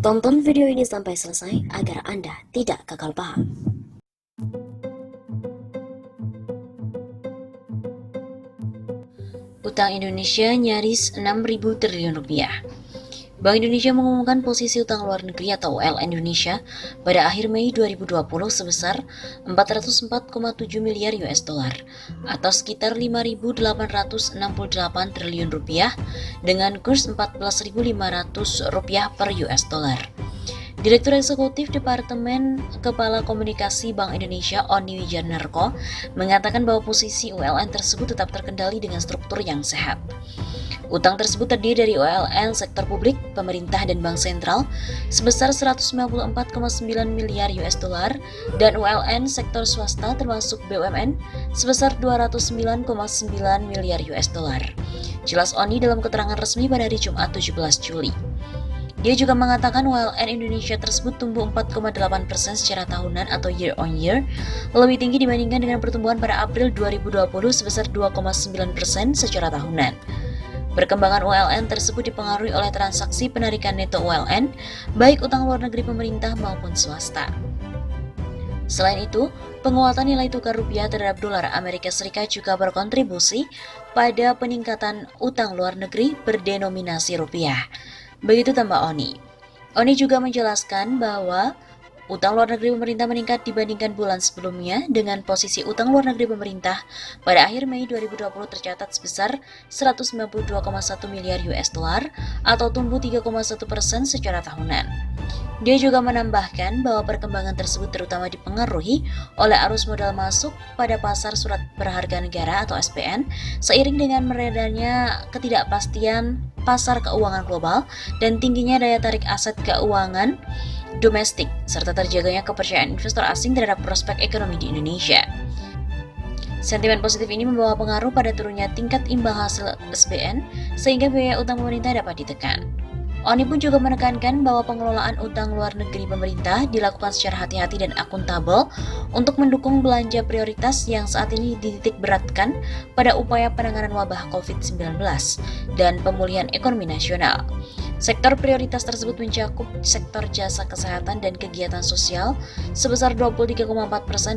Tonton video ini sampai selesai agar Anda tidak gagal paham. Utang Indonesia nyaris 6.000 triliun rupiah. Bank Indonesia mengumumkan posisi utang luar negeri atau ULN Indonesia pada akhir Mei 2020 sebesar 404,7 miliar US dollar atau sekitar 5.868 triliun rupiah dengan kurs 14.500 rupiah per US dollar. Direktur Eksekutif Departemen Kepala Komunikasi Bank Indonesia Oni Wijanarko mengatakan bahwa posisi ULN tersebut tetap terkendali dengan struktur yang sehat. Utang tersebut terdiri dari ULN sektor publik, pemerintah dan bank sentral sebesar 194,9 miliar US dollar dan ULN sektor swasta termasuk BUMN sebesar 209,9 miliar US dollar. Jelas Oni dalam keterangan resmi pada hari Jumat 17 Juli. Dia juga mengatakan ULN Indonesia tersebut tumbuh 4,8% secara tahunan atau year on year, lebih tinggi dibandingkan dengan pertumbuhan pada April 2020 sebesar 2,9% secara tahunan. Perkembangan ULN tersebut dipengaruhi oleh transaksi penarikan neto ULN, baik utang luar negeri pemerintah maupun swasta. Selain itu, penguatan nilai tukar rupiah terhadap dolar Amerika Serikat juga berkontribusi pada peningkatan utang luar negeri berdenominasi rupiah. Begitu tambah Oni. Oni juga menjelaskan bahwa utang luar negeri pemerintah meningkat dibandingkan bulan sebelumnya dengan posisi utang luar negeri pemerintah pada akhir Mei 2020 tercatat sebesar 192,1 miliar US dollar atau tumbuh 3,1% secara tahunan. Dia juga menambahkan bahwa perkembangan tersebut terutama dipengaruhi oleh arus modal masuk pada pasar surat berharga negara atau SPN seiring dengan meredanya ketidakpastian pasar keuangan global dan tingginya daya tarik aset keuangan domestik, serta terjaganya kepercayaan investor asing terhadap prospek ekonomi di Indonesia. Sentimen positif ini membawa pengaruh pada turunnya tingkat imbal hasil SBN, sehingga biaya utang pemerintah dapat ditekan. Oni pun juga menekankan bahwa pengelolaan utang luar negeri pemerintah dilakukan secara hati-hati dan akuntabel untuk mendukung belanja prioritas yang saat ini dititik beratkan pada upaya penanganan wabah COVID-19 dan pemulihan ekonomi nasional. Sektor prioritas tersebut mencakup sektor jasa kesehatan dan kegiatan sosial sebesar 23,4%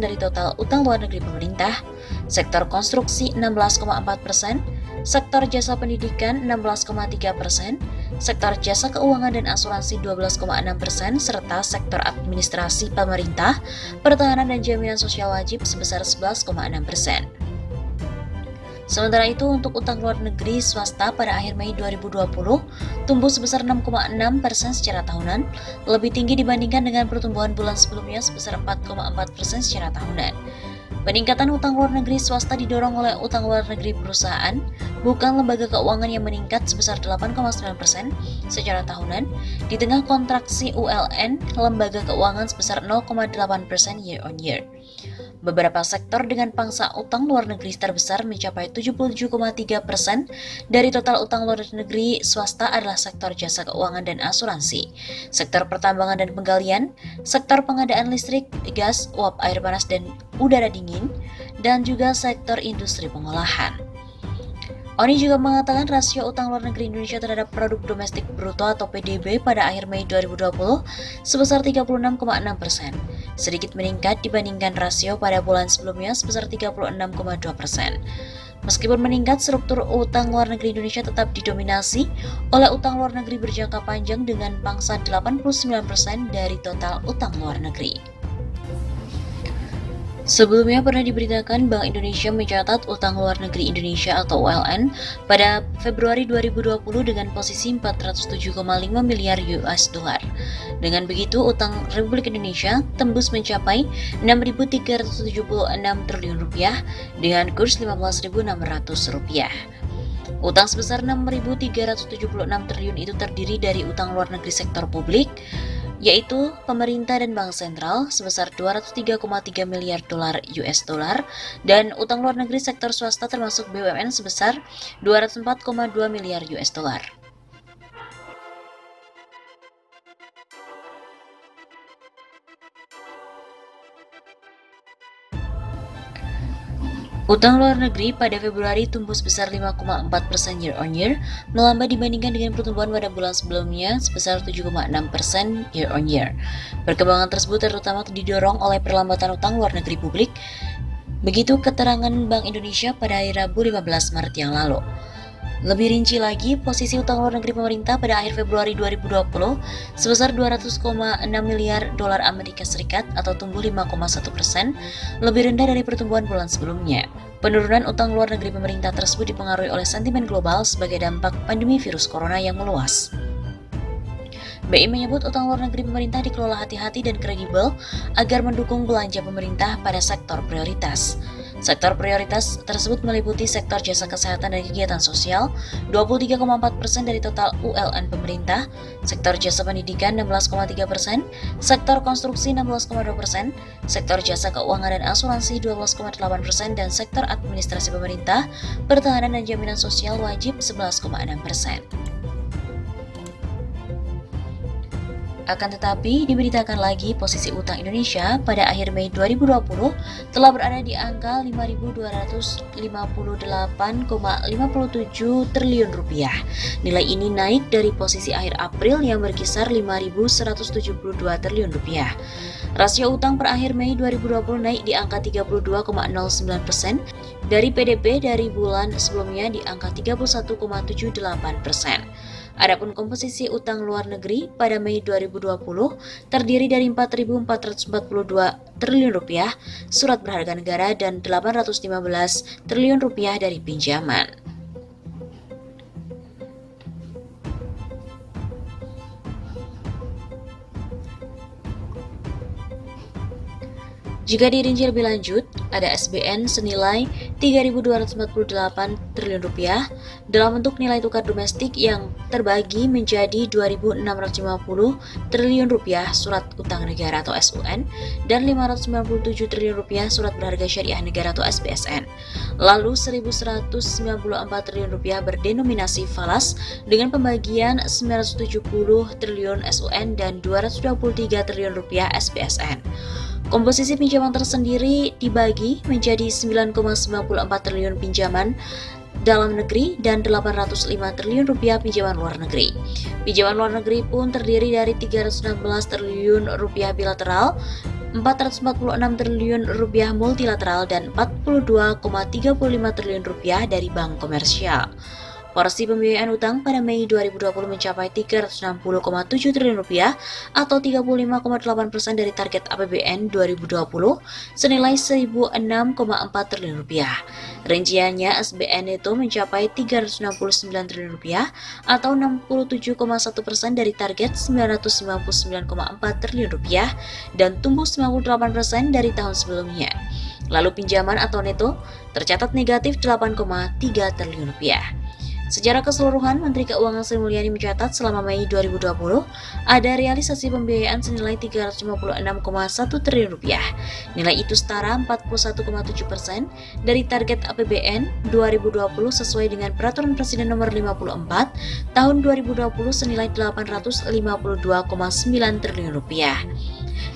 dari total utang luar negeri pemerintah, sektor konstruksi 16,4%, sektor jasa pendidikan 16,3%, sektor jasa keuangan dan asuransi 12,6%, serta sektor administrasi pemerintah, pertahanan dan jaminan sosial wajib sebesar 11,6%. Sementara itu, untuk utang luar negeri swasta pada akhir Mei 2020 tumbuh sebesar 6,6% secara tahunan, lebih tinggi dibandingkan dengan pertumbuhan bulan sebelumnya sebesar 4,4% secara tahunan. Peningkatan utang luar negeri swasta didorong oleh utang luar negeri perusahaan, bukan lembaga keuangan yang meningkat sebesar 8,9% secara tahunan, di tengah kontraksi ULN lembaga keuangan sebesar 0,8% year on year. Beberapa sektor dengan pangsa utang luar negeri terbesar mencapai 77,3% dari total utang luar negeri swasta adalah sektor jasa keuangan dan asuransi, sektor pertambangan dan penggalian, sektor pengadaan listrik, gas, uap air panas dan udara dingin, dan juga sektor industri pengolahan. Oni juga mengatakan rasio utang luar negeri Indonesia terhadap produk domestik bruto atau PDB pada akhir Mei 2020 sebesar 36,6%, sedikit meningkat dibandingkan rasio pada bulan sebelumnya sebesar 36,2%. Meskipun meningkat, struktur utang luar negeri Indonesia tetap didominasi oleh utang luar negeri berjangka panjang dengan pangsa 89% dari total utang luar negeri. Sebelumnya pernah diberitakan Bank Indonesia mencatat utang luar negeri Indonesia atau ULN pada Februari 2020 dengan posisi 407,5 miliar US dollar. Dengan begitu, utang Republik Indonesia tembus mencapai 6.376 triliun rupiah dengan kurs 15.600 rupiah. Utang sebesar 6.376 triliun itu terdiri dari utang luar negeri sektor publik, yaitu pemerintah dan bank sentral sebesar 203,3 miliar dolar US dollar dan utang luar negeri sektor swasta termasuk BUMN sebesar 204,2 miliar US dollar. Utang luar negeri pada Februari tumbuh sebesar 5,4% year on year, melambat dibandingkan dengan pertumbuhan pada bulan sebelumnya sebesar 7,6% year on year. Perkembangan tersebut terutama didorong oleh perlambatan utang luar negeri publik. Begitu keterangan Bank Indonesia pada hari Rabu 15 Maret yang lalu. Lebih rinci lagi, posisi utang luar negeri pemerintah pada akhir Februari 2020 sebesar 200,6 miliar dolar Amerika Serikat atau tumbuh 5,1%, lebih rendah dari pertumbuhan bulan sebelumnya. Penurunan utang luar negeri pemerintah tersebut dipengaruhi oleh sentimen global sebagai dampak pandemi virus corona yang meluas. BI menyebut utang luar negeri pemerintah dikelola hati-hati dan kredibel agar mendukung belanja pemerintah pada sektor prioritas. Sektor prioritas tersebut meliputi sektor jasa kesehatan dan kegiatan sosial, 23,4% dari total ULN pemerintah, sektor jasa pendidikan 16,3%, sektor konstruksi 16,2%, sektor jasa keuangan dan asuransi 12,8%, dan sektor administrasi pemerintah, pertahanan dan jaminan sosial wajib 11,6%. Akan tetapi, diberitakan lagi posisi utang Indonesia pada akhir Mei 2020 telah berada di angka 5.258,57 triliun rupiah. Nilai ini naik dari posisi akhir April yang berkisar 5.172 triliun rupiah. Rasio utang per akhir Mei 2020 naik di angka 32,09% dari PDB dari bulan sebelumnya di angka 31,78%. Adapun komposisi utang luar negeri pada Mei 2020 terdiri dari 4.442 triliun rupiah surat berharga negara dan 815 triliun rupiah dari pinjaman. Jika dirinci lebih lanjut, ada SBN senilai 3.248 triliun rupiah dalam bentuk nilai tukar domestik yang terbagi menjadi 2.650 triliun rupiah surat utang negara atau SUN dan 597 triliun rupiah surat berharga syariah negara atau SBSN. Lalu 1.194 triliun rupiah berdenominasi falas dengan pembagian 970 triliun SUN dan 223 triliun rupiah SBSN. Komposisi pinjaman tersendiri dibagi menjadi 9,94 triliun pinjaman dalam negeri dan 805 triliun rupiah pinjaman luar negeri. Pinjaman luar negeri pun terdiri dari 316 triliun rupiah bilateral, 446 triliun rupiah multilateral, dan 42,35 triliun rupiah dari bank komersial. Porsi pembiayaan utang pada Mei 2020 mencapai 360,7 triliun rupiah atau 35,8% dari target APBN 2020 senilai 1.006,4 triliun rupiah. Rinciannya SBN itu mencapai 369 triliun rupiah atau 67,1% dari target 999,4 triliun rupiah dan tumbuh 98% dari tahun sebelumnya. Lalu pinjaman atau neto tercatat negatif 8,3 triliun rupiah. Secara keseluruhan, Menteri Keuangan Sri Mulyani mencatat selama Mei 2020 ada realisasi pembiayaan senilai 356,1 triliun rupiah. Nilai itu setara 41,7% dari target APBN 2020 sesuai dengan Peraturan Presiden Nomor 54 Tahun 2020 senilai 852,9 triliun rupiah.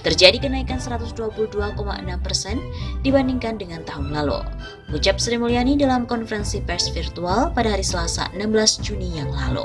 Terjadi kenaikan 122,6% dibandingkan dengan tahun lalu, ucap Sri Mulyani dalam konferensi pers virtual pada hari Selasa 16 Juni yang lalu.